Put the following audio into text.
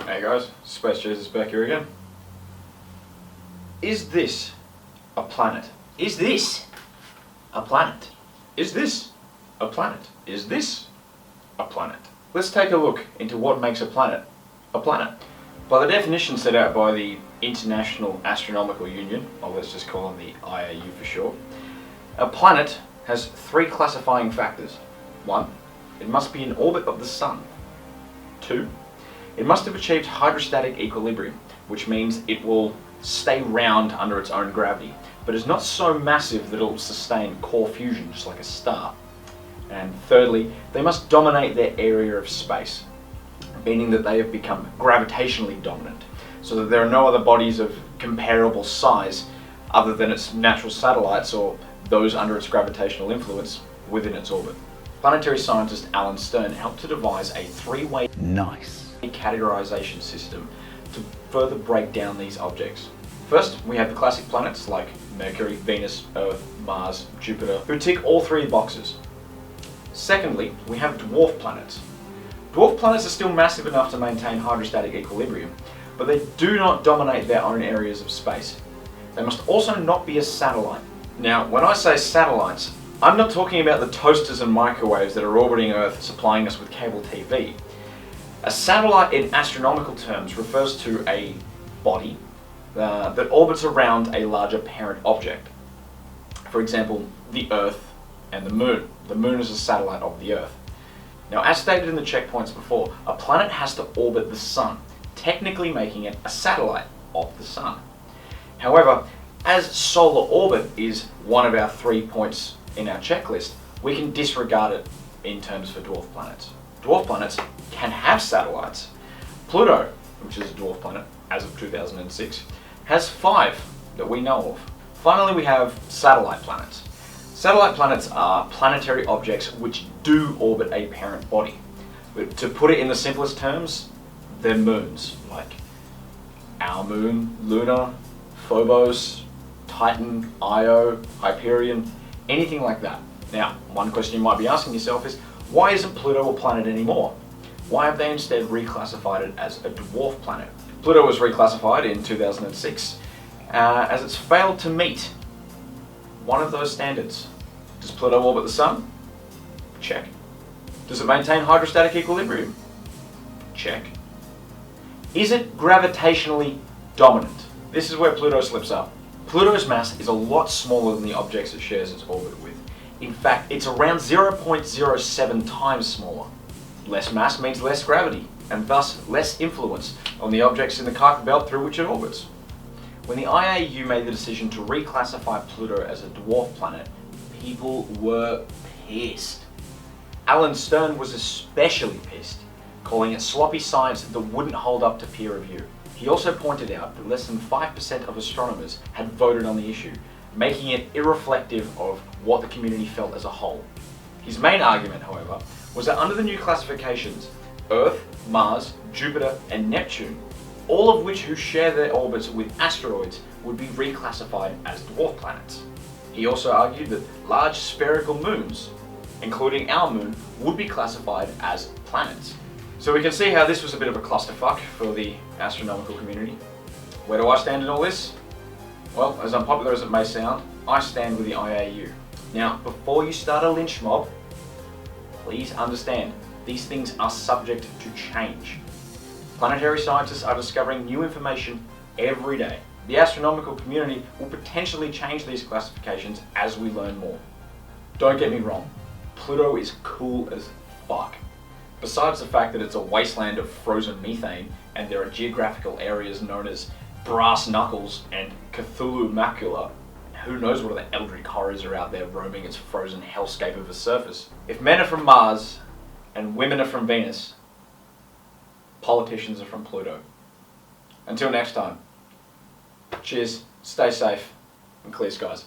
Hey guys, Space Jesus back here again. Is this a planet? Is this a planet? Is this a planet? Is this a planet? Let's take a look into what makes a planet a planet. By the definition set out by the International Astronomical Union, or let's just call them the IAU for short, a planet has three classifying factors. 1. It must be in orbit of the Sun. 2. It must have achieved hydrostatic equilibrium, which means it will stay round under its own gravity, but is not so massive that it will sustain core fusion just like a star. And thirdly, they must dominate their area of space, meaning that they have become gravitationally dominant, so that there are no other bodies of comparable size other than its natural satellites or those under its gravitational influence within its orbit. Planetary scientist Alan Stern helped to devise a three-way categorization system to further break down these objects. First, we have the classic planets like Mercury, Venus, Earth, Mars, Jupiter, who tick all three boxes. Secondly, we have dwarf planets. Dwarf planets are still massive enough to maintain hydrostatic equilibrium, but they do not dominate their own areas of space. They must also not be a satellite. Now, when I say satellites, I'm not talking about the toasters and microwaves that are orbiting Earth supplying us with cable TV. A satellite in astronomical terms refers to a body that orbits around a larger parent object. For example, the Earth and the Moon. The Moon is a satellite of the Earth. Now, as stated in the checkpoints before, a planet has to orbit the Sun, technically making it a satellite of the Sun. However, as solar orbit is one of our 3 points in our checklist, we can disregard it in terms for dwarf planets. Dwarf planets can have satellites. Pluto, which is a dwarf planet as of 2006, has 5 that we know of. Finally, we have satellite planets. Satellite planets are planetary objects which do orbit a parent body. But to put it in the simplest terms, they're moons, like our moon, Luna, Phobos, Titan, Io, Hyperion, anything like that. Now, one question you might be asking yourself is, why isn't Pluto a planet anymore? Why have they instead reclassified it as a dwarf planet? Pluto was reclassified in 2006 as it's failed to meet one of those standards. Does Pluto orbit the Sun? Check. Does it maintain hydrostatic equilibrium? Check. Is it gravitationally dominant? This is where Pluto slips up. Pluto's mass is a lot smaller than the objects it shares its orbit with. In fact, it's around 0.07 times smaller. Less mass means less gravity, and thus less influence on the objects in the Kuiper belt through which it orbits. When the IAU made the decision to reclassify Pluto as a dwarf planet, people were pissed. Alan Stern was especially pissed, calling it sloppy science that wouldn't hold up to peer review. He also pointed out that less than 5% of astronomers had voted on the issue, making it irreflective of what the community felt as a whole. His main argument, however, was that under the new classifications, Earth, Mars, Jupiter, and Neptune, all of which who share their orbits with asteroids, would be reclassified as dwarf planets. He also argued that large spherical moons, including our moon, would be classified as planets. So we can see how this was a bit of a clusterfuck for the astronomical community. Where do I stand in all this? Well, as unpopular as it may sound, I stand with the IAU. Now, before you start a lynch mob, please understand, these things are subject to change. Planetary scientists are discovering new information every day. The astronomical community will potentially change these classifications as we learn more. Don't get me wrong, Pluto is cool as fuck. Besides the fact that it's a wasteland of frozen methane, and there are geographical areas known as Brass Knuckles and Cthulhu Macula, who knows what other eldritch horrors are out there roaming its frozen hellscape of a surface. If men are from Mars and women are from Venus, politicians are from Pluto. Until next time, cheers, stay safe, and clear skies.